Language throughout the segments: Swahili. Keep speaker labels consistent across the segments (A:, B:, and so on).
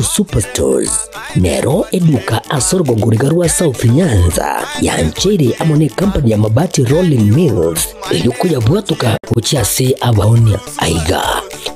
A: Superstores nero eduka asorgo ngurigarua South Nyanza ya Nchiri amone company ya mabati Rolling Mills yuko ya bwatuka uchiase abaonia aiga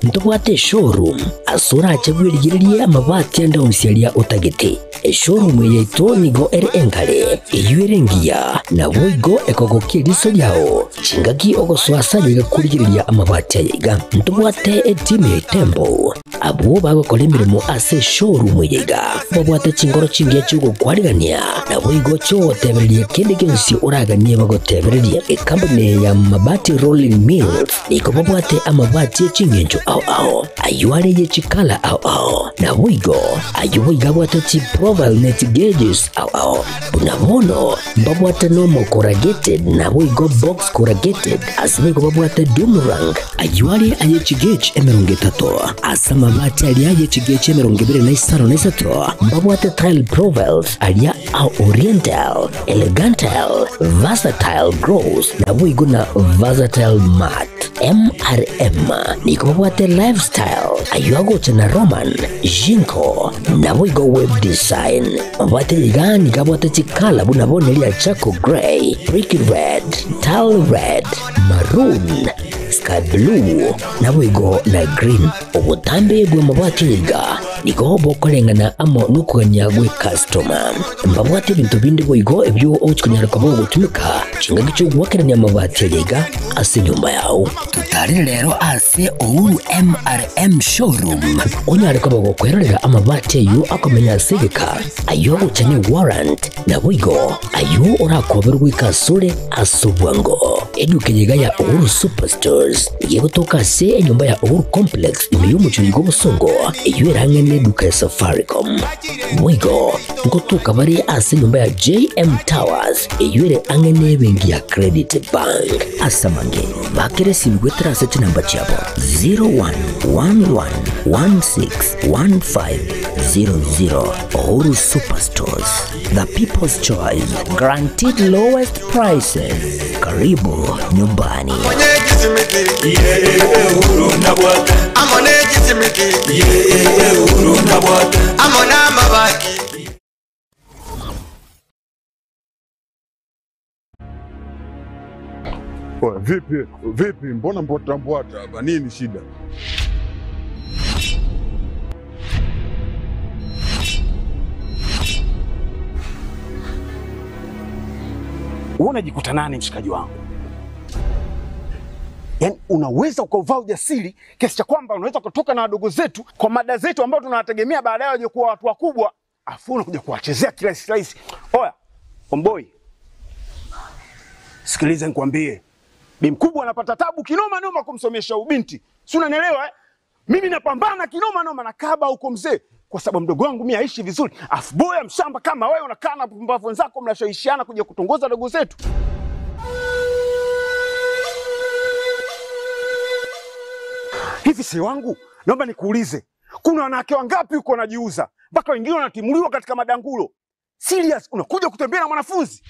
A: ntubwate showroom asura achagwirigirie amabati enda umsialia utagete showroom yeito nigo engale yuerengia na boigo ekogokie liso yao chingagi ogoswasali gakurigiria amabati aiga ntubwate team Tembo abo bagokolemirimo ase showroom yiga babwate chingoro chingia chugo kwarigania na boigo cho tebererie kende gensi uraganie bagotebererie company ya mabati Rolling Mills niko babwate amabati chingenjo ao ayuare ye chikala ao na boigo ayuiga bwate chi Proval net gauges ao bunabono babwate normal corrugated na boigo box corrugated asimigo babwate Dumerang ayuare aye chigage emeronge tato asama mabati alia ye chigage emeronge bere na isaro na isato babwate tile Provals alia au Oriental Elegantal Versatile Gross na boigo na Versatile Mat MRM niko babwate Lifestyle ayuago chana Roman Jinko na boigo Web Design babwate ligani kabwate chikala bunabone lia Chaco Grey Brick Red Tile Red Maroon Sky Blue na boigo na Green obutambe gwe mabwate liga niko bokolengana amo nukuganya gwe customer mbabwate bintu bindi boigo ebyo ochikunyara kabo gutumika chinga gicho gwakeranya mabwate liga ase nyumba yao tutari lero ase Uhuru MRM showroom onyare kabo gukwerera amabwate yu akomenya segeka ayo guchane warrant na boigo ayo orakoberwa ikasure asubwango edukenyega ya Uhuru Superstores yegotoka se nyumba ya Uhuru Complex imiyumuchurigo busongo iyo erangene eduka ya Safaricom boigo ngotuka bari ase nyumba ya JM Towers iyo ere angene bengi ya Credit Bank asamange bakere simgwetra ase namba chabo 0111161500 Uhuru Superstores, the people's choice, guaranteed lowest prices. Karibu nyumbani.
B: Vipi, mbona mbwata hapa? Nini shida?
C: Unajikuta nani mshikaji wangu? Yaani unaweza ukavaa ujasiri kiasi cha kwamba unaweza kutoka na wadogo zetu kwa mada zetu ambao tunawategemea baadaye waje kuwa watu wakubwa, afu unakuja kuwachezea kirahisi. Oya, Omboi. Sikiliza nikwambie. Bi mkubwa anapata tabu kinoma noma kumsomesha ubinti. Si unanielewa eh? Mimi napambana kinoma noma na kaba huko mzee kwa sababu mdogo wangu mimi aishi vizuri. Afu boya mshamba kama wewe unakaa na pumbavu wenzako mnashawishiana kuja kutongoza wadogo zetu. Hivi si wangu, naomba nikuulize. Kuna wanawake wangapi uko wanajiuza? Mpaka wengine wanatimuliwa katika madangulo. Serious, unakuja kutembea na mwanafunzi?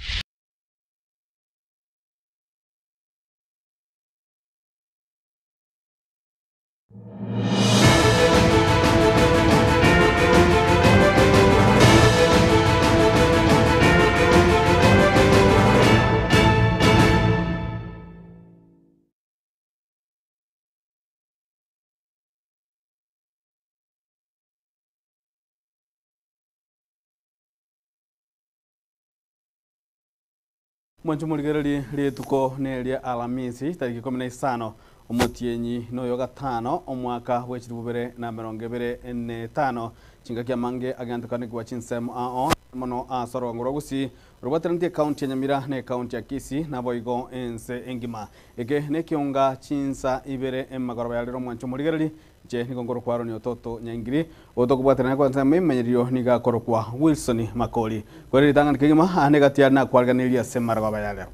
D: Mwanjumuligereri rietuko nelia Alamisi tariki 15 omutienyi no yoga 5 omwaka w'ekirubere na 2025 chingakia mange agantukane kwa chinsem ao mono asoro ngorogusi robatantie county ya Nyamira ne county ya Kisii na boigo ense engima ege ne kionga chinsa ibere emagoroba ya lero mwanjumuligereri je nikongoro kwaro ni ototo nyangiri otokubwatana kwa nsame menyerio niga korokwa Wilson Makoli kwere tangana kigima anegatia na kwarganilia semaragoba ya lero.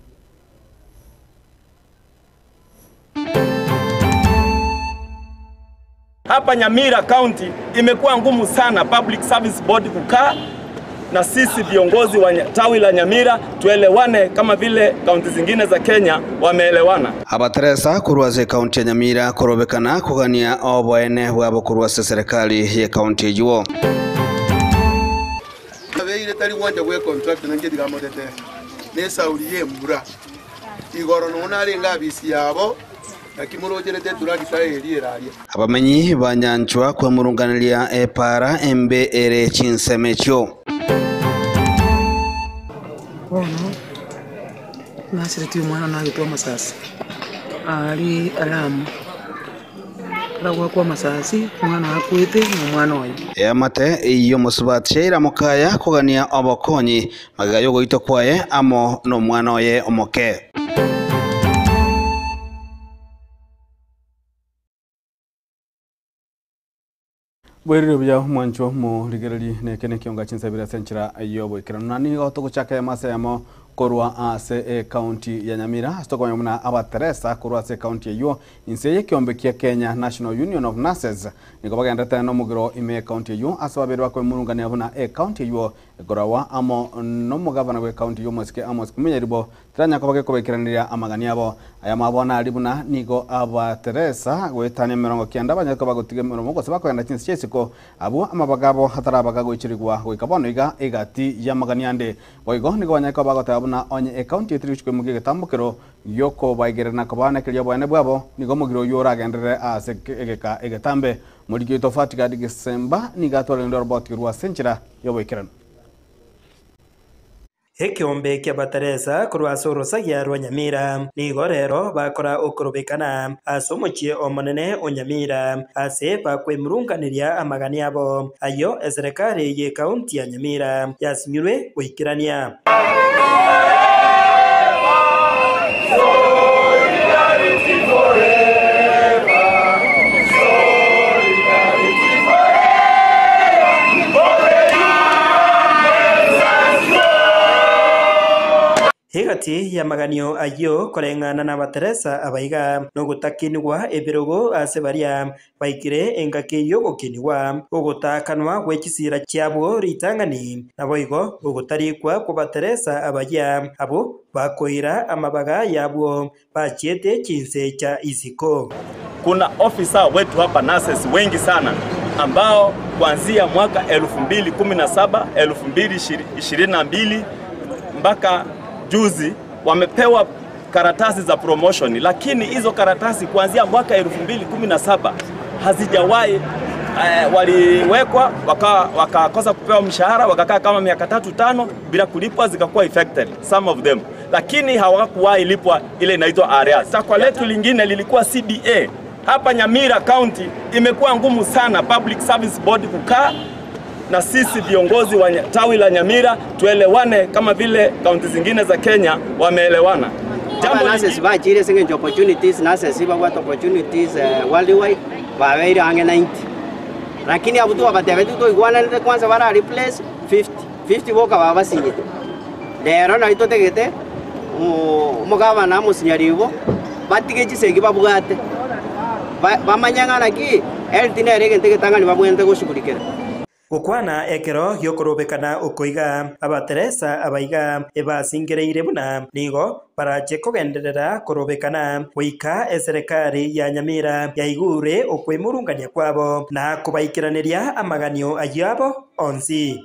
E: Hapa Nyamira County imekuwa ngumu sana Public Service Board kukaa na sisi viongozi wa tawi la Nyamira tuelewane kama vile kaunti zingine za Kenya wameelewana.
D: Abateresa kuruaze kaunti ya Nyamira korobekana kugania oboene bwabo kuruase serikali ya kaunti juo.
F: ile tali wanja we contract na ngedi gamodete ne sauliye mbura igoro nona renga bisi yabo nakimurogere turagi taeri eraria
G: abamenyi banyanchwa kwa murunganiria epara embe ere chinsemecho
H: nasire tu mwana na gitwa masasi ali alamu ragwa kwa masasi mwana akwite na mwana oyo
G: yamate iyo musubatira mukaya kugania obokonyi magayo goito kwaye amo no mwana oye omoke
D: bwerero bya mwancho mu ligerali nekene kionga chinsabira senchira ayobo ikiranani goto guchaka yamase yamo korwa ase county ya Nyamira stoko yamuna abateresa korwa ase county yo inseye kiombe kia Kenya National Union of Nurses niko bagenda tano mugiro ime county yo asababiri bakwe murungani abuna county yo gorawa amo no mugavana we county yo moske amos kumenyeribo tranya ko bageko bekiranira amagani abo aya mabona alibuna nigo abateresa gwetane merongo kianda banyako bagotige merongo ko sabakwenda chinsesiko abo amabagabo hatarabaga goichirigwa gwikabono iga igati ya magani ande boigo nigo banyako bagota na onye county etrichwe mugige tambukero yoko baigerana kabana kiriyo bwane bwabo nigo mugiro yora gendere ase egeka egetambe muri gito fatika digesemba nigatore ndor botirwa senchira yoboikirana
I: Ekiombe kia bateresa kurwa sorosa ya Nyamira nigo rero bakora okurubikana asomochie omonene Onyamira ase bakwemurunganiria amagani abo ayo eserikali ye county ya Nyamira yasinyurwe kuikirania hegati ya maganio ayo korengana na bateresa abaiga no gutakinwa ebirogo ase baria baikire engake yo gokinwa ogutakanwa gwekisira cyabo ritangani naboigo ogutarikwa ku bateresa abaya abo bakoira amabaga yabo bachiete chinse cha isiko.
E: Kuna ofisa wetu hapa nurses wengi sana ambao kuanzia mwaka 2017 2022 mpaka juzi wamepewa karatasi za promotion, lakini hizo karatasi kuanzia mwaka 2017 hazijawahi waliwekwa wakakosa kupewa mshahara, wakakaa kama miaka 3-5 bila kulipwa, zikakuwa effected some of them, lakini hawakuwahi lipwa ile inaitwa arrears. Takwa letu lingine lilikuwa CBA. Hapa Nyamira County imekuwa ngumu sana Public Service Board kukaa na sisi viongozi wa tawi la Nyamira tuelewane kama vile kaunti zingine za Kenya wameelewana.
J: Jambo nurses ba jire singe opportunities nurses ba what opportunities worldwide ba very ange 90. Lakini abutu abatebetu to igwana nte kwanza bara replace 50 boka baba sinye. Lero na ito tegete umugaba na musinyaribo batigeji segi babugate. Bamanyangana ki eltinere gente ketangani babwente gushukurikira.
I: Gukwana ekero gyokorobekana ukoiga abateresa abaiga ebasingereire buna nigo barache kugenderera korobekana wika eserikali ya Nyamira yaigure okwemurungania kwabo na kubaikiraniria amaganio ayabo onsi.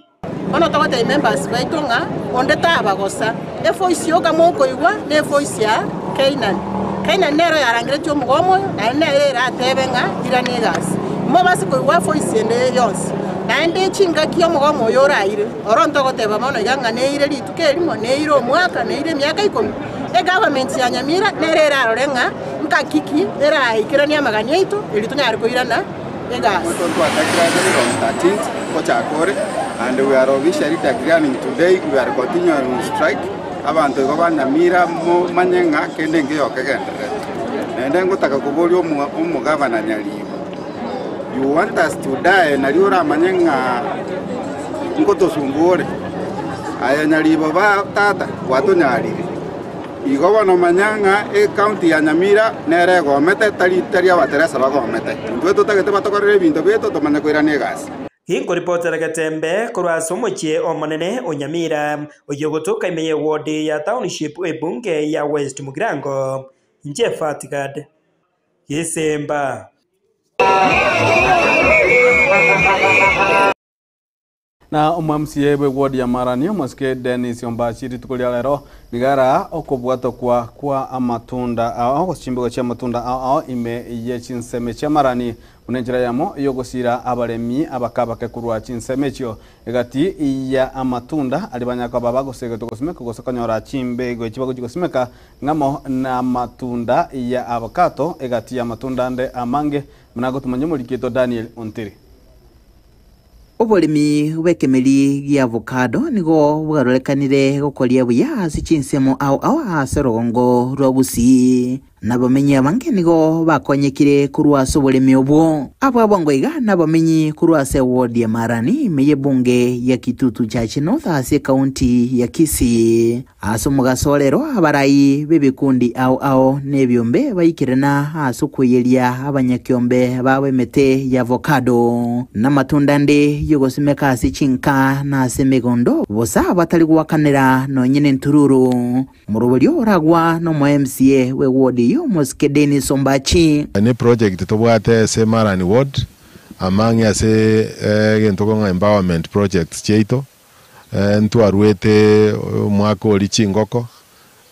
K: Ono tawate members baitunga ondeta abagosa e voice yoga moko igwa ne voice ya Kainan nero yarangire cyo mugomo na nere ratebenga iranigas mo basi ko igwa voice ende yonsi naende chinga kiyo mugomo yoraire oronto goteba mono iganga neire lituke limo neire omwaka neire miaka 10 e government ya Nyamira nere rarorenga nkakiki era ikirania magani yetu ilitunyari koirana egas
F: tonto atakira on 13th Kochakore and we are officially declaring today we are continuing on strike abantu go Nyamira mo manyenga kende ngiyo kegendere nende ngutaka kubolyo umugavana nyalibo. You want us to die na liora manyenga ngoto sumbore aya nyalibo ba tata watu nyalire igoba no manyanga county ya Nyamira nere gomete tari abateresa bagomete ntweto tagete batokorere bintu beto tomanya kwirane gas.
I: Hingo reporter gatembe kurwa somochie omonene Onyamira oyogotoka imeye ward ya township ebunge ya West Mugirango nje Fatigad Yesemba.
D: na omwamsie bwe ward ya Marani Omosike Dennis Ombachiri tukulia lero nigara okobwato kwa amatunda ao chimbo cha matunda ao ime ye chinseme cha Marani unenjira yamo yogosira abaremi abakabake kurwa chinseme chyo egati ya amatunda alibanyaka babagosege tokosimeka gosakanyora chimbe go chibago chigosimeka ngamo na matunda ya avocado egati ya matunda nde amange mnago tumanyumulikito Daniel Ontiri.
L: Obolimi bwekemeli gya avocado nigo bwarolekanire gukoria buya ase chinsemo ao ase rogongo rwa Gusii nabamenyi abange nigo bakonyekire kurwa ase obolimi obwo abo abongoiga nabamenyi kurwa ase ward ya Marani meye bunge ya Kitutu Church North ase county ya Kisii ase omugasorero abarai bebikundi ao nebyombe baikirana ase okweyeria abanyakyombe babemete ya avocado namatunda nde yogosimeka ase chinka na ase megondo bosa batali gwakanira nonyene ntururu murubolio oragwa no MCA we ward yo Omosike Dennis Ombachiri
M: ni project tobwate ase Marani ward amange ase gentokonga empowerment project cheito ntwarwete mwaka oli chingoko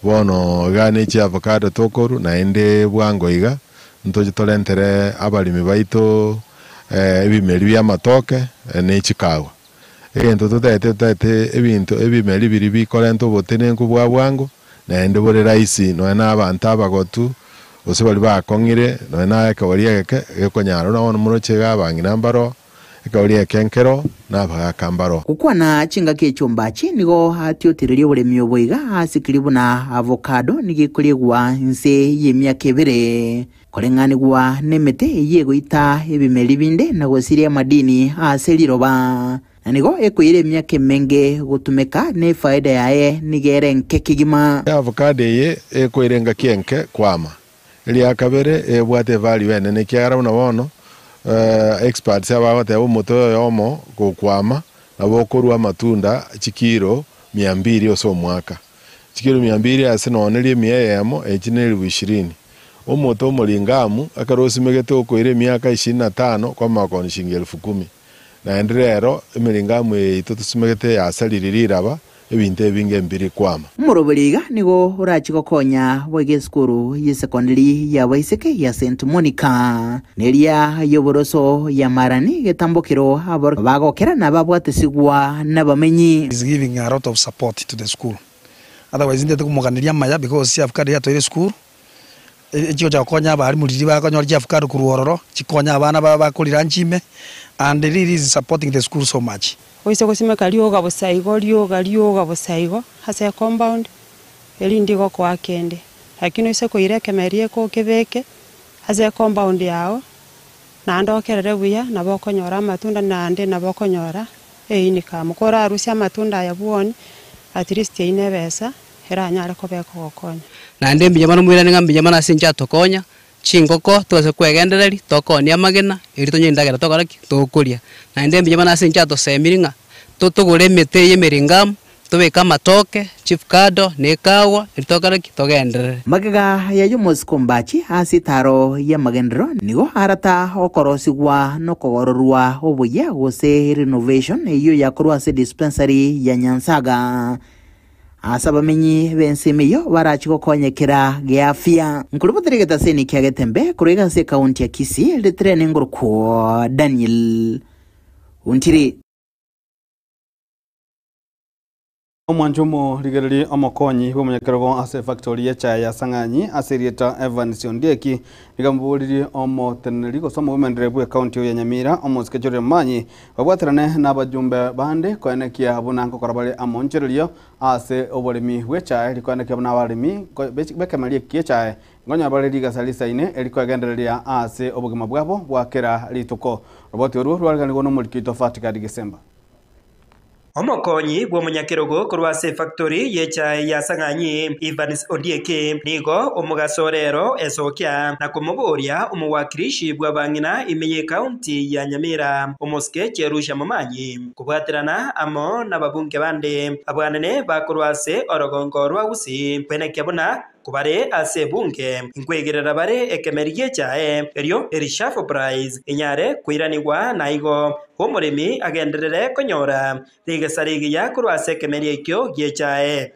M: bono gane chi avocado tokoru na ende bwangoiga ntojitolentere abalimi baito ebimeri bya matoke ne chikawa egento tutete ebintu ebimeri biri bikolento botene nkubwa bwango na ende bore raisi no na abantu abagotu ose bali bakongire no na ekawaliya ekonyaro na ono muroche gabangina mbaro ekawaliya kenkero na bakambaro
L: kukwana chinga kechombachi nigo hatiotirerie obolemi oboiga asikiribu na avocado nigikuligwa nse yemyaka ebere kolenganigwa nemete yegoita ebimeri binde na gosiria madini ase liroba nigo ekoire emyaka emenge gutumeka ne faida yae nigere nke kigima
M: avocado ye ekoirenga kienke kwama ili akabere ebwate value ene ne kiara una bono experts abagote omoto yomo kukwama nabo korwa matunda chikiro 200 oso mwaka chikiro 200 ase noneli mieyemo echineli 20 omoto molingamu akarosimegete okoire myaka 25 kwa makoni shilingi 10,000 na ndrero emilingamu itutusumegete yasaliririraba ebintu ebinge mbiri kwama
L: murobeliga nigo urachikokonya bwege skuru ye secondary ya Waiseke ya St Monica nelia yoboroso ya Marani getambokiro abor bagokera nababwatesigwa nabamenyi
N: is giving a lot of support to the school otherwise ndete kumuganiria maya because si afkari ya to school ejo jakonya abari muriri bakonyorya afkari kuruororo chikonya abana bakurira nchime and really is supporting the school so much
O: oise gosimeka rioga busaigo hase compound elindigo kwa kende lakini oise koirekemerie ko kebeke hase compound yao na ndokerere buya nabokonyora matunda nande nabokonyora ini kamukora arusia matunda ya buoni at least inebesa era nyare kobeko gokonya
P: na nde mbijamana mwirane ngambijamana sinja tokonya chingoko tose kwegendereri tokonia amagena eritonye ndagera tokaraki tokuria na nde mbijamana sinja tosemiringa totogore mete yemeringamu tobeka matoke chifkado nekawa eritokaraki togenderere
L: magega ya Omosike Ombachiri asitaro ya magendero nigo arata okorosigwa no kogororwa obuya gose renovation iyo yakorwa ase dispensary ya Nyansaga asabamenyi bensemeyo barachikokonyekera geafia nkulubuteregeta seni kyagetembe kurega se county ya Kisii letrene ngorko Daniel Ontiri
D: Omwanjumo ligereri omokonyi bw'omunyakerogo ase factory echa ya Sang'anyi aserieta Evans Ondieki ligambuliri omoteneri gosoma bw'emendere bwa county ya Nyamira Omosike Jordan Manyi babwaterane n'abajumbe bande koenekia bunanko korabale amonchererio ase obolemi bw'echa likoenekia n'abalimi bekemerie kiecha ngonya bareri gasalisaine elikoegendereria ase obugima bwabo bwakera lituko roboti oru rwaliganirwo n'omulikito Fatika Disemba
I: Omokonyi bw'omunyakerogo korwa ase factory yecha ya Sang'anyi Evans Ondieki nigo omugasorero esokia na kumuburia omuwakilishi bw'abang'ina imenye county ya Nyamira Omosike Cherusha Momanyi kubwaterana amo n'ababunge bande abwanene bakorwa ase orogongo rwa Gusii kwenekia buna kubare ase bunge inkwegerera bare ekemerie chae erio erishafu prize inyare kwiranigwa na igo omurimi agenderere konyora rigesarigi ya kurwase ekemerie ikyo giechae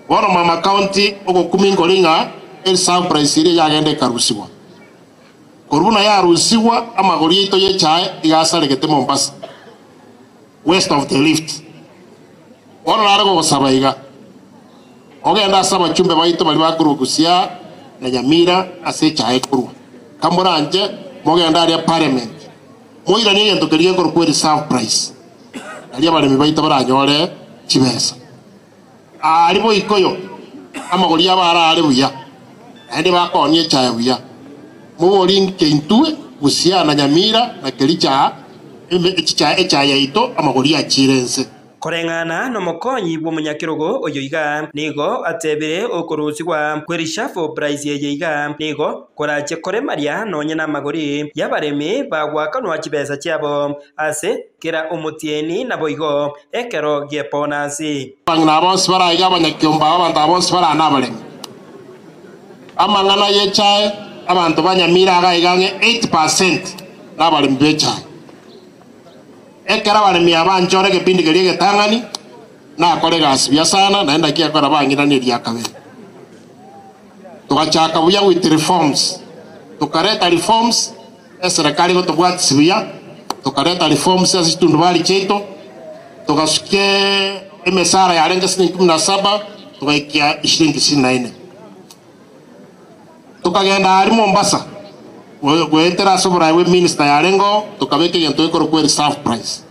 Q: bono mama county ogokumi ngoringa erishafu prize iri yagende karusiwa koruna yarusiwa amagori ito yechae igasaregete Mombasa west of the lift bono narago gosabaiga ogenda asaba chumbe baito bali bakurugusia na Nyamira ase chae kurwa kamuranje mogenda ari parliament moira ni ngento keriye korkweri surprise ali abali baito baranyore chibesa ari bo ikoyo amagori abara ari buya andi bakonye chae buya muboring kentue gusia na Nyamira na kericha chae ito amagori achirense
I: korengana no mokonyi bwo munyakirogo oyoiga nigo atebere okurusigwa kwerishafu prize yeiga nigo korache kore maria nonye na magori yabaremi bagwakanwa chibesa cyabo ase kera umutieni na boigo ekero geponasi
Q: bangna bos baraiga abanyakyomba abantu bos barana abaremi amangana yechae abantu banyamira agaigange 8% n'abaremi bechae ekera baremi abanjore kepindi kerie getangani na kore gasibya sana naenda kia kora bangira ni ria kabere tukachaka buya with reforms tukareta reforms serikali go tubwat sibya tukareta reforms asitundu bali cheto tukasuke emesara ya renga 17 tukaikia 24 tukagenda ari Mombasa gwetera sobora we minister ya rengo tukabeke gento ikoro kweri surprise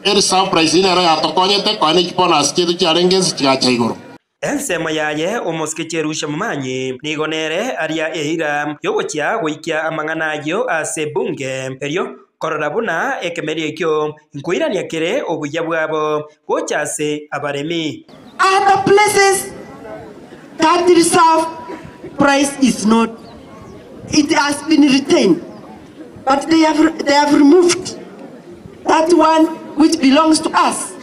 Q: eri surprise ina ya tokonyete kwa ni kipona asketu cha rengenzi cha igoro
I: ensemo yaye omoskechirusha mumanyi nigonere aria eira yogochia goikia amang'anayo ase bunge erio kororabuna ekemerie kyo inkuirania kere obuya bwabo gochase abaremi
R: other places that reserve price is not. It has been retained, but they have removed that one which belongs to us.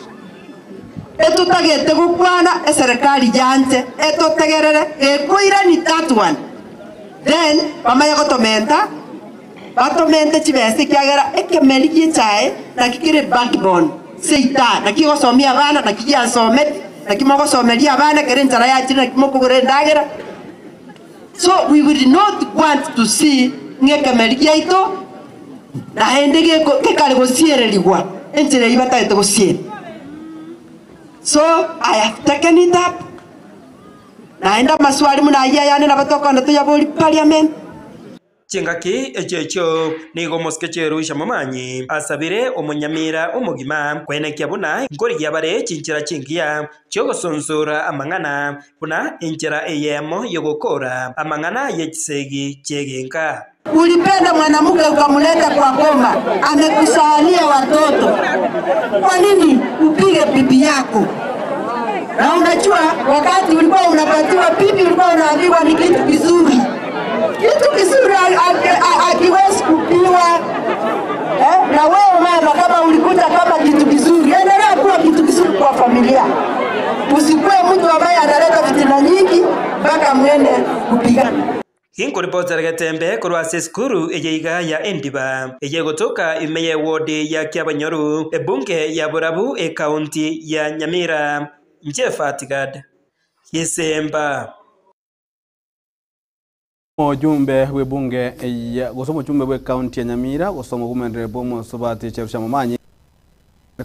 R: Eto tagete gukwana eserikali jante eto tegerere ekuira ni that one. Then amaya gotomenta batomente chibese kyagera ekemeli gichae na kikire backbone seita na kigosomia abana na kijia some na kimogo somelia abana kere ntara ya china kimoko gore ndagera. So we would not want to see ngekemelikia ito na hendege kekale gosiererigwa entire ibata ito gosiere. So I have taken it up. Naenda maswali munaya yani na batoka na tuya boli parliament.
I: Chingaki echecho nigo moskechirusha mumanyi asabire omunyamira omugima kwenekia buna ngori gyabare chinchira chingia chogosonsora amang'ana buna inchira eyemo yogokora amang'ana yechisegi chegenka.
R: Ulipenda mwanamke ukamuleta kwa goma, amekusalia watoto. Kwa nini upige bibi yako? Na unajua wakati ulikuwa unapatiwa bibi ulikuwa unaambiwa ni kitu kizuri. Kitu kizuri akiwezi kupiwa. Na wewe mama kama ulikuta kama kitu kizuri, endelea kuwa kitu kizuri kwa familia. Usikue mtu ambaye analeta fitina nyingi mpaka mwende kupigana.
I: Hinko reporter Gatembe kurwase skuru ejeiga ya Endiba ejegotoka imeye wodi ya Kiabanyoru ebunge ya Borabu county ya Nyamira Njefatigad Yesemba
D: Ojumbe webunge ya gosoma ojumbe we county ya Nyamira gosoma gumendere bomo sobati cherusha mumanyi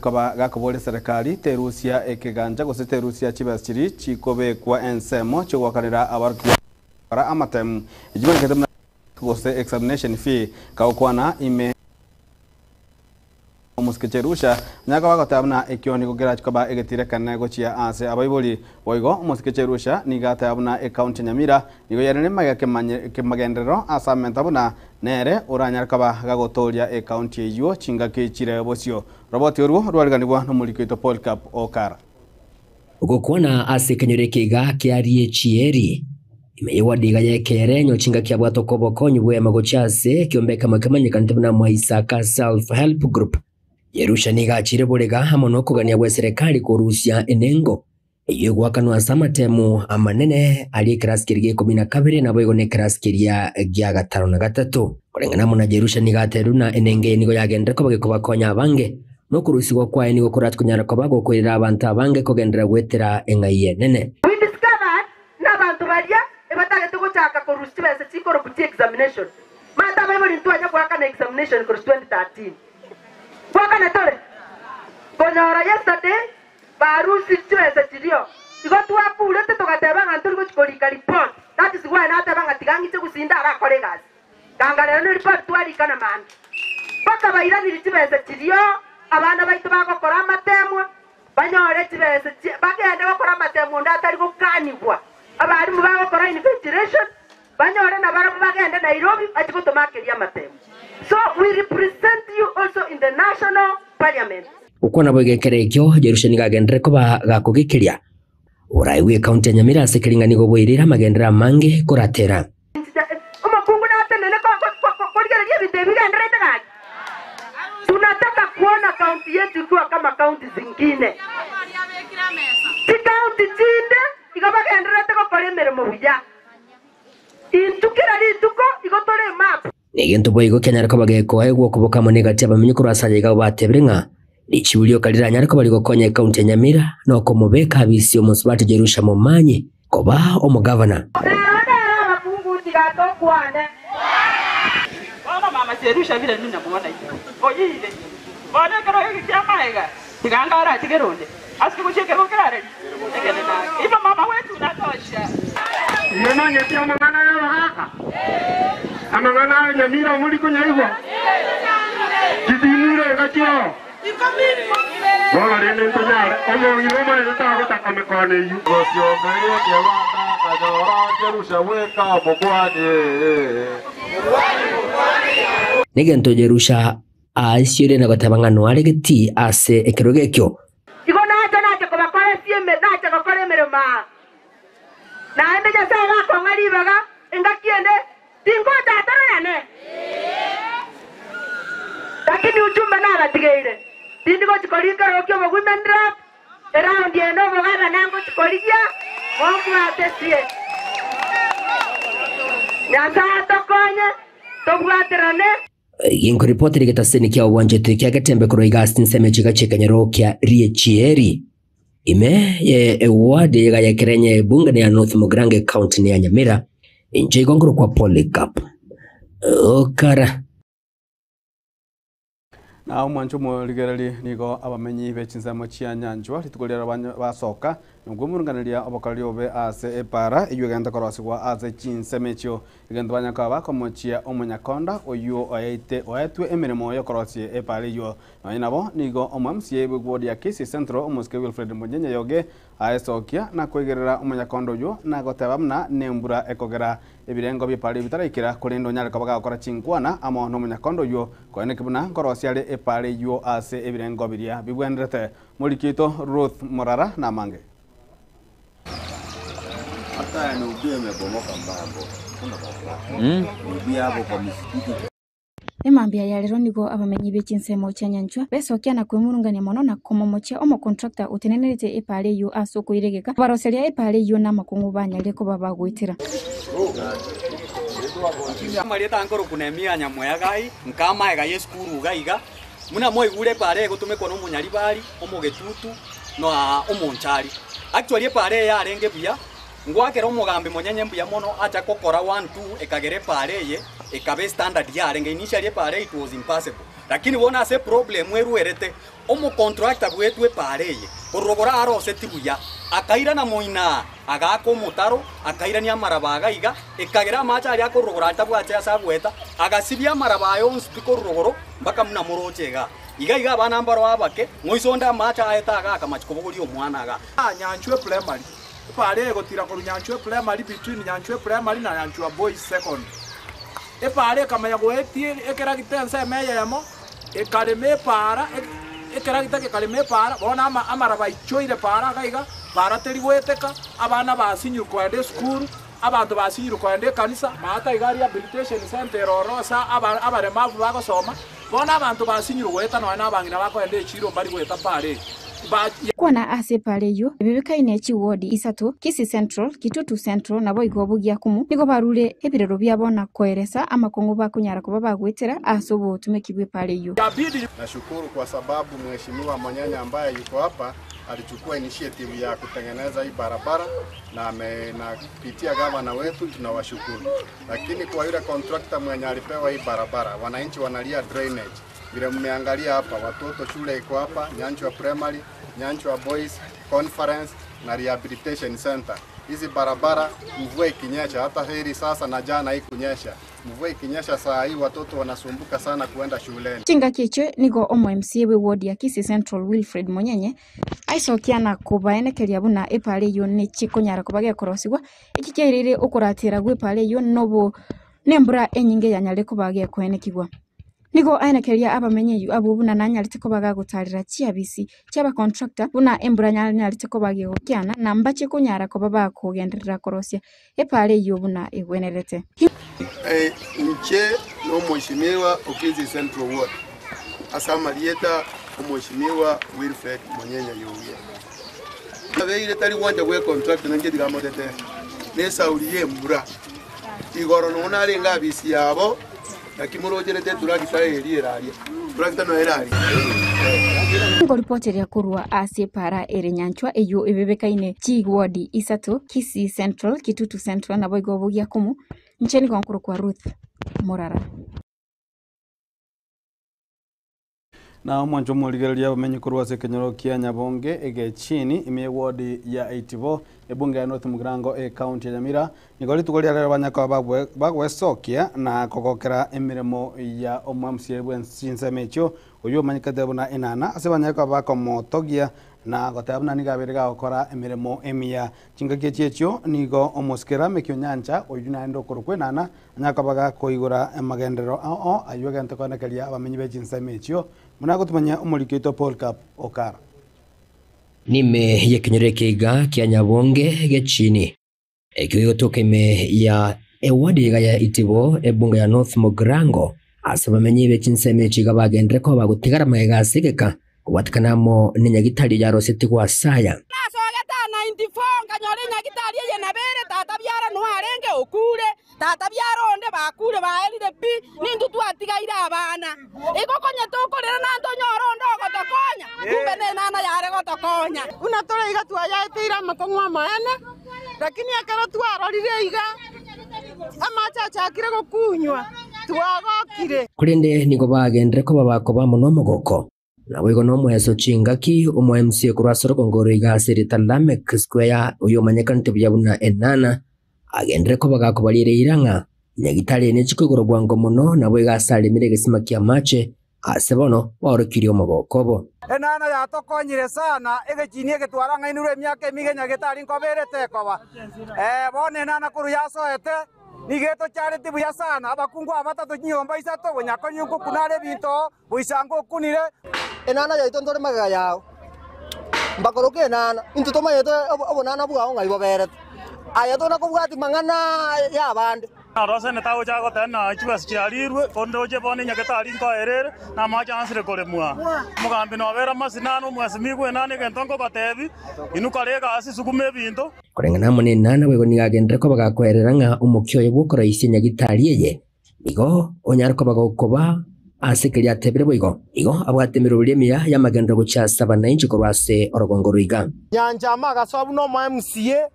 D: kaba gakobole serikali terusia ekiganja gose terusia chibasiri chikobe kwa ensemo cyo wakanira abarku para amatem ijibane ketemna gose examination fee kaukwana ime omuskecherusha nyaka wagatabna ekioni kugera chikoba egetire kana gochia ase abaiboli boigo omuskecherusha nigatabna account Nyamira nigo yarene magake magendero assignment abuna nere uranyar kaba gagotoria account yeyo chinga kechire bosio robot yoruo rwariganirwa no mulikito Paul Cup okara
A: ugokwana ase kenyore kiga kiarie chieri imeyewa diga yekere nyo chinga kia bwato kobokonyi bwe magochase kiombeka makamanyika ntibuna mwaisaka self help group Yerusha niga achire borega hamono kugania bwe serikali kurusia enengo Yugwakanwa samatemu amanene ali class kirige 12 na boigo ne class kiria gya 5 na 3 kurengana muna Jerusha nigateruna enenge nigo yagendera ko bakonya abange no kurusigwa kwaye nigo kuratkunyara ko bagokwirira abantu abange kugendera gwetera engaye nene.
R: We discovered n'abantu barya ebatagete guchaka ko rusibese chikoro ku examination mata bebo lintwanya kwa kana examination ko 2013 kwa kana tole konyora yesterday barusi chwese chirio igo twapule tugateba ngantu guchikolika report that is why nateba ngatigangiche gusinda ara kolegas kangale no report twarikana man paka baira nilichibese chirio abana baitu bagokora amatemu banyore chibese bagende gukora amatemu ndatari gukanibwa abarimu bagokora investigation banyore na baramu bagende Nairobi achikutumakiria amatemu. So we represent you also in the national parliament.
A: Uko nabo gekerekyo Jerusha nigagendere ko bagakugikiria uraiwe county ya Nyamira sekiringa nigo boirira magendera mange kuratera
R: umakungu na tenene kwa ligereje bitebigendere tagaji. Tunataka kuona county yetu ikiwa kama county zingine. Ti county chinde igabagendere tego kore meremo buya. Intukira lituko igotore map.
A: Nigintu boigo kenyara ko bageko egwo kuboka monegati abamenye kurasanye ga batebirenga lichibulio kalira nyariko bali gokonye county ya Nyamira no komubeka abisi omusubati Jerusha Momanyi koba omugavana.
S: Mama Jerusha vile nina muona hiyo. Oyile. Bwana karo hiki kiamaiga. Tigangara tigeronde. Asikucheke bokerare. Tegene na. Ifa mama wetu natosha.
Q: Yena nyeti amangana ya haka. Amangana ya Nyamira muri kunyaiwa. Kidinure gachio. Bola rene ntonyare. Omo iroma yeta gutaka mekone yu. Gosio ngere kiwanda kanyora Jerusha weka mugwane.
A: Nigento Jerusha aisiore na gotabangano alegeti ase ekerogekyo.
R: Igo naje ko bakore sieme naje ko kore merema. Na ende ya sala ko ngari baga engakiende tingota tarane. Lakini ujumbe na batigeire. Ndiko chikolika rokyo bo women rap. Around the no bogaba nango chikolikia. Mungu atesie. Nyasa tokonye tobwaterane.
A: Yinko ripoti ligetaseni kia uwanje tuikia getembe kuro igastin seme chika chika nyero kia riechieri. Ime ye ewade ya kerenye bunga ni ya North Mugrange County ni ya Nyamira. Inje igongoro kwa Polycarp. Okara.
D: Na umwancho mo ligerali nigo abamenyi bechinsamo chia nyanjwa litukolera basoka nubwo murunganiria abakali obe ase epara iyo genda korosigwa ase chinsemechyo igenda banyaka bakomochia omunyakonda oyo oyetwe emirimo yo korosie epara iyo nabo nigo omamsie bugwodia kisi central omuske Wilfred Munyenye yoge aesokia na kwegerera omunyakonda oyo na gotebamna nembura ekogera ebirengo bipali bitarikira kurindo nyale kabaga gukora chinkwana amo no munyakonda oyo kwene kibuna korosia le epara iyo ase ebirengo biria bibwenderete mulikito Ruth Morara na mange
T: hata nubie mebomoka mbambo kuna baba nubie hapo kwa misikiti
U: Emambia ya lero nigo abamenyi bechinsemo chanyanchwa besokia na kwemurungania mono na komomochia omo contractor utenenerete epale yu asoko iregeka baroseria epale yu na makungu banyale ko babagwitira
V: Maria tankoro kunemia nyamoya gai nkama ega yeskuru gaiga muna moi gure pare gutume kono munyari bari omogetutu no omonchari actually pare ya renge buya ngwakera omugambe monyenye mbuya mono acha kokora 1 2 ekagere pare ye ekabe standard ya renge initially pare it was impossible lakini wona se problem weruerete omo contractor bwetwe pare ye korobora aro setibuya akaira na moina agako mutaro akaira ni amarabaga iga ekagera macha ari akorogora atabwacha asagweta agasibya marabayo nsipiko rogoro mbaka muna morochega iga abana mbaro abake ngoisonda macha ayetaga akamachikobogori omwana aga
W: nyanchwe primary pare gotira ko nyanchwe primary between nyanchwe primary na nyanchwe boys second pare kamanya goetie ekera gitense meya yamo ekareme para ekera gitake kareme para bona amaraba ichoire para gaiga para teri gweteka abana basinyuru kwende school abantu basinyuru kwende kanisa mata igari rehabilitation center orosa abaremavu bagosoma bona abantu basinyuru gweta no na bangina bakwende chiro bari gweta pare
U: Kwana ase pale yo ebebekaine chi ward isatu Kisii Central, Kitutu Central na boigo bugia kumu niko barure ebirero byabona koeresa amakongo bakunyara kuba bagwetera asobo tumekibwe pale yo.
F: Nashukuru kwa sababu mheshimiwa Manyanya ambaye yuko hapa alichukua initiative ya kutengeneza hii barabara na kupitia gavana wetu tunawashukuru. Lakini kwa yule contractor mwenye alipewa hii barabara, wananchi wanalia drainage. Vile mmeangalia hapa, watoto shule iko hapa, Nyanchwa Primary, Nyanchwa Boys Conference na Rehabilitation Center. Hizi barabara mvua ikinyesha, hata heri sasa na jana ikunyesha. Mvua ikinyesha saa hii watoto wanasumbuka sana kuenda shuleni.
U: Chinga kichwe nigo omo MCA we ward ya Kisii Central Wilfred Monyenye aisokiana kubaenekeria buna epale yo ni chikonyara kubage korosigwa ikikirire ukuratira gwe pale yo nobo nembura enyinge yanyale kubage kwenekigwa. Nigo aenekeria abamenye yu abo buna nanyalite kubaga gutarira chiabisi cyaba contractor buna embura nyalite kubage gokiana na mbache kunyara kubaba kugenderera korosia epale yo buna egwenerete.
B: Nche no mheshimiwa Kisii Central Ward asama lieta mheshimiwa Wilfred Monyenye yuye abeire tari wanja gwe contract nange digamotete nesa uliye mbura igoro nona arenga abisi yabo nakimurogerete turagitaye eriraria turagita no erari
U: ngo ripoti ya kurwa ase para Nyanchwa eyo ebebekaine chi ward isatu Kisii Central, Kitutu Central na boigo bugia kumu ncheni konkuru kwa Ruth Morara.
D: Na mwanjo muligereria bamenye kurwa se kenyoro kia Nyabonge ege chini ime ward ya Itibo ebunge ya North Mugirango county ya Nyamira nigori tugoria rero banyaka bagwesokia na kokokera emiremo ya omwamsie bwensinse mecho uyo manyikade buna enana ase banyaka bakomotogia na gotabna nigabirega okora emiremo emia chingakie checho nigo omoskera mekyo nyancha uyu naendo kurukwe nana nyaka baga koigura emagendero ayuga ntakona kalia bamenye bechinse mecho munago tumanya umurikito Paul Cup Okara
A: nime yekenyere kiga kia Nyabonge gechini ekiyo toke me ya ewadi ya Itibo ebunga ya North Mugirango asabamenye bechinse chiga bagendere ko bagutigara magega sigeka kubatkanamo ninyagitari ya Roseti kwa saya
C: nasogeta 94 nganyore nyagitari ye nabere tata byara no arenge okure tata byaronde bakure baelire pi nindu twatigaire abana ikokonye tokorera nanto nyorondo gotokonya kumbe ne nana yare gotokonya unatore iga twayatira makongwa maana lakini akaro twarorire iga amachacha akire gokunywa twagokire
A: kurinde nigo bagendere ko babakoba muno mogoko nawe igo no mweso chingaki umo MCA kurasoro kongoro iga serita Lamek Square uyo manyekante byabuna enana agendere ko bagakobalire iranga nyagitari ne chikogoro bwango muno nabo igasale mirege simakia mache asebono warokiri omogokobo
W: enana yatokonyire sana egechini egetwaranga inure emyaka emige nyagitari nkoberete koba bone enana kuru yasoete nigeto charity buya sana abakungu abatatu nyomba isato bonyakonyuko kunare binto buisango kunire
H: enana yaito ndore magaga yao mbakoroke enana intutoma yeto obonana bwa ngai boberet ayato na kubwati mangana ya bande
X: arose ne tawo jago tena chibas chiarirwe kondoje bone nyagetari nkoerere na machansire koremwa mugambi no bera masinano mwasimigwe nane gentongo batebi inukarega asi sukume binto
A: kurengana mone nana wego nigagendere ko bagakwereranga umukyo yebukora isi nyagitari ye igo onyarko bagokoba asikiri atebere boigo igo abwatemero bulemia yamagendero guchasa bananchi korwase orogongoro iga
H: nyanja magasobu no MCA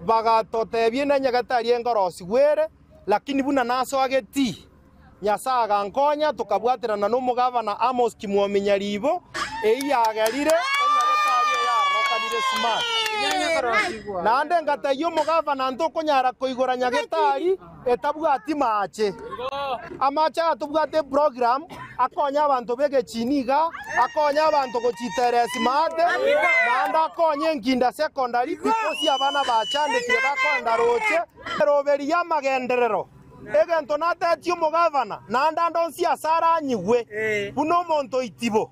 H: bagatotebie na nyagatari engorosi gwere lakini buna naso ageti nyasaga nkonya tukabwaterana no mugavana Amos Kimwominya ribo eyagerire nyagatari ya rokanire smart nande ngatayo mugavana ntokonyara koigora nyagatari etabwati mache amacha atubwate program akonya abantu bege chiniga akonya abantu gochiterera smart nanda akonye nginda secondary because abana bachandikire bakonda roche roberi ya magenderero egento natetio mugavana nanda ndonsi asara nyigwe buno monto Itibo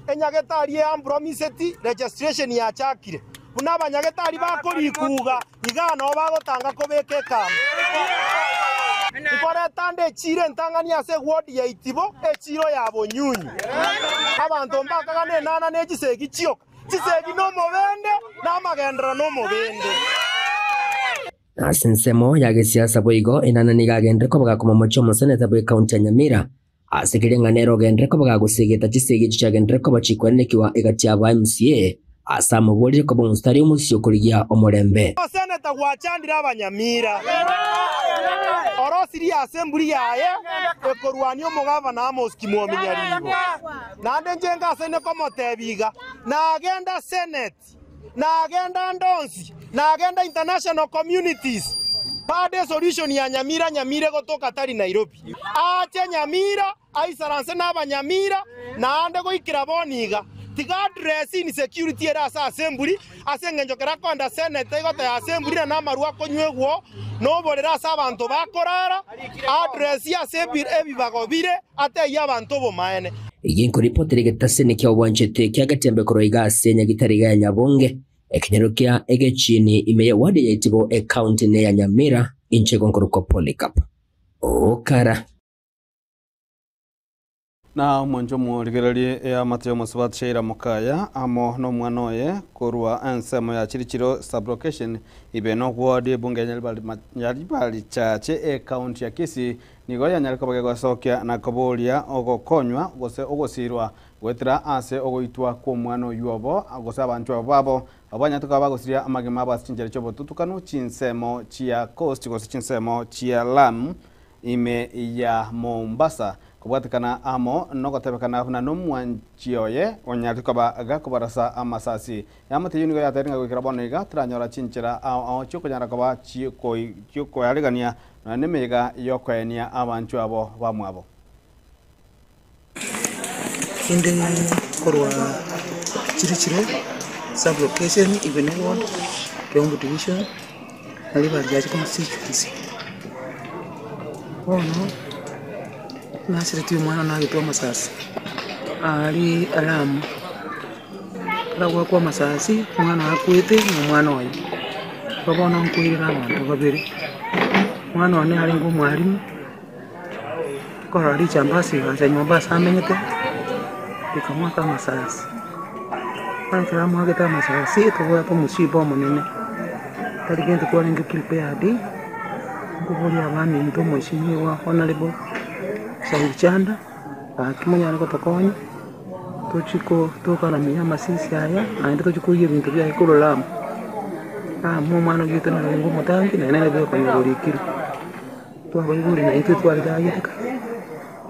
H: enyagetari ya promiseti registration ya chakire buna abanyagetari bakorikuga igano bagotanga kobekeka ikore tande chire ntangania se ward ya Itibo echiro ya bonyunyi abantu mbakaga ne nana negisegi chio chisegi no mobende na magendera no mobende.
A: Asinsemo ya gisiasa boigo inanani gagendre ko bagakoma mocho museneta bwe county ya Nyamira asigire nganero gendre ko bagagusigita chisegi chagendre ko bachikwanekiwa igati ya MCA asamubulire ko bomustari umusyo kurigia omurembe
H: seneta gwachandira abanyamira orosiri assembly yaye ekorwani omugavana Amos Kimwominyaribo nande njenga sene ko motebiga na agenda senate na agenda ndonsi na agenda international communities pade solution ya Nyamira gotoka tari Nairobi ache Nyamira aisaranse n'abanyamira na ande goikira boniga tiga address insecurity era asa assembly asengenjokera konda senate igota ya assembly na marua konywegwo no borera asa abantu bakorara address ya assembly ebibagobire ate ya abantu bomaene
A: iginko ripoteri getasene kya wanchete kya gatembe koroiga asenya gitariga ya Nyabonge ekinyerukia egechini imeye wadi ya itibo account ne ya Nyamira inche gonkoruko Polycarp okara
D: na mwanjo murigereri ya Mateo Musbat Sheira Mukaya amo no mwanoye kurwa ansemo ya Chirichiro sublocation ibeno ward bunge nyalibali chache account ya Kisi nigoya nyariko bagego sokya na kobolia ogokonywa gose ogosirwa gwetira ase ogoitwa kwa mwano yuobo agose abantu babo abanya tukabagosiria amagema abashinjere cyo botutukanu chinsemo chia coast gose chinsemo chia Lamu ime ya Mombasa kubwatikana amo nogotebekana na nomwanchioye onyariko agakobarasa amasasi yamate yunigo yateringa gwikira boniga tranyora chinchira ao chukonyara koba chiko yaligania na nemega yokwenia abantu abo bamwabo
E: inde korwa Chirichiro sublocation Ibeno ward Kiambu division alibali ya constituency nasire tu mwana na gitwa masasi ali alamu lagwa kwa masasi mwana akwite na mwana oyo babona nkwirira abantu babiri mwana one ali ngo mwalimu korali chambasi anja nyumba samenyete ikamwaka masasi anja mwageta masasi tuwa po musibo munene taligende kwa ninge prepared ngubuli abana into mwishimiwa honorable Chanda akimanya niko tokonya tochiko tokaramia masisi haya aende tochikuye bintu bya ikolo Lamu mu mwana yito na ngo mutangi na nene byo kanyurikiri to abaguri na into twali dayeka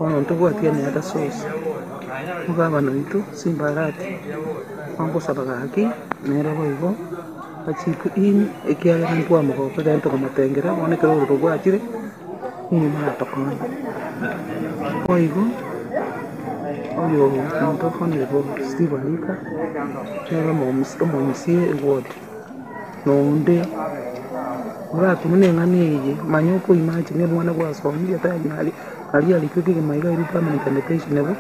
E: ono ntobwatia ne ata source mugabano into simbarati wango sabagaki nere boigo achiku in ekiya ntu amugo peda nto kamatengera one kero rubwachire ni mara tokonya oigo oyo muntu fonero Steve Alika nero momusie ward nonde uratu munengane manyoko imagine mwana kwa somia tayari ali kwiki maiga iri permanent education nebo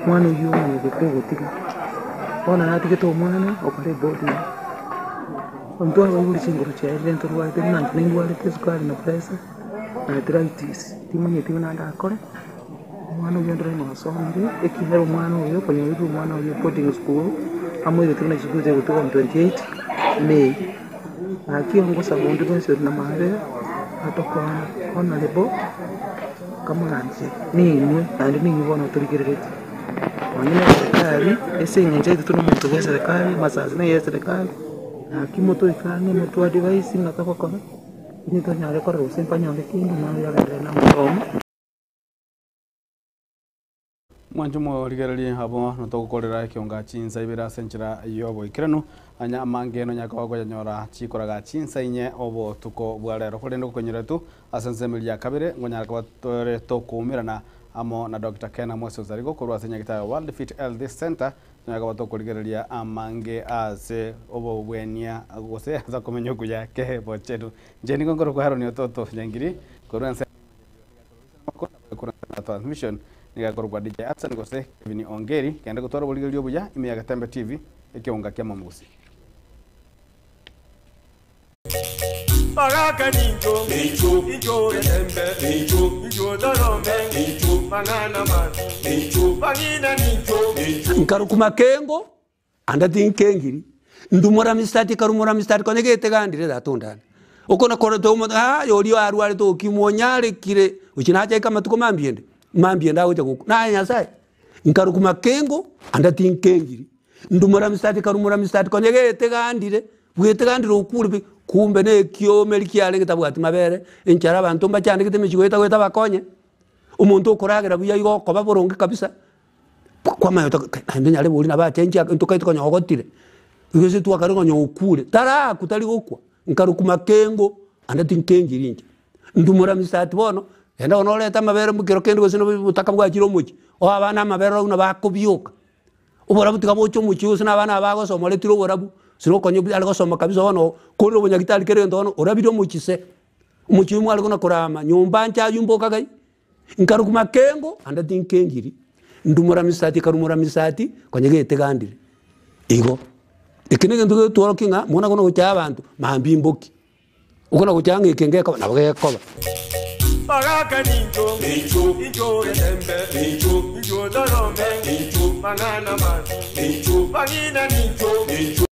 E: mwana uyu mwana kukugutika ona natikito mwana okale body onto abuli chinguru cha event rwa tena ningwale tesukari na pressure arthritis timanye timana ndakore mwana uyu ndore no asomire ekihero mwana uyu konyoiru mwana uyu boarding school amwe tuna chikuze kutoka 28 May akiongo sabundi bese na mare atokona ona lebo kama nanje nimwe andi ningibona turikirete wanyine serikali esenye nje tuno muntu wa serikali masazi na serikali akimoto ikane moto advice ngatakokona nito nyale ko rose panyale kindu na ya na mtomo
D: mwanjumo rigereri habo notogukorera kionga chinsa ibira senchira yobo ikirano anya mangeno nyakawago nyora chikoraga chinsa inye obo tuko bwarero kurendo konyiretu asensemelia kabire ngonyara kwabatore tokumirana amo na Dr. Kena Moses Zarigo kurwa senya gitayo World Fit Health Center nyakabato kurigereria amange ase obo bwenia gose za komenyo kuya ke bochedu jeni ngongoro kwa haroni ototo nyangiri kurwa transmission nigakorwa DJ Atsan gose Kevin Ongeri kende gutwara buligerio buya imiyaga Tembe TV ekionga kya mamusi
G: Pagaka ninjo injo Tembe injo darome pangana mati pangina ninjo
J: Nkarukuma kengo anda tinkengiri ndumora mistati karumora mistati konyegete gandire datondana ukona kora to yori arware to kimonyare kire uchinacha kama tuko mambiende agoja guku na nyasaye nkarukuma kengo anda tinkengiri ndumora mistati karumora mistati konyegete gandire bwete gandire ukuri kumbe ne kyo melikiale kitabwati mabere enchara abantu mbachande kitemichigo eta bakonye umuntu ukoragira buya igo koba boronge kabisa kwa mayota ande nyale buri na bachenja ntukaito konyogotire igese twakari konyokure tara kutali gukwa nkarukuma kengo anda tinkengiri nje ndumura misati bono enda onoleta mabere mukiro kendo gosino butaka bwakiro muki o abana mabere una bakubyuka ubora butika bocho muki usina abana bagosomole tiro borabu sino konyo ali gosoma kabisa bono koro bunyagitali kere ndono orabiro mukise muki mwali gona kurama nyumba ncha yumboka gai nkarukuma kengo anda tinkengiri ndumura misati karumura misati konyegete gandire igo ikinege ndugo tworokinga mona kono gucha abantu mambi mboki ukona guchanga ikengeka nabagekoba
G: Bagaka ninjo rembe ninjo darome ninjo mangana man ninjo bagina ninjo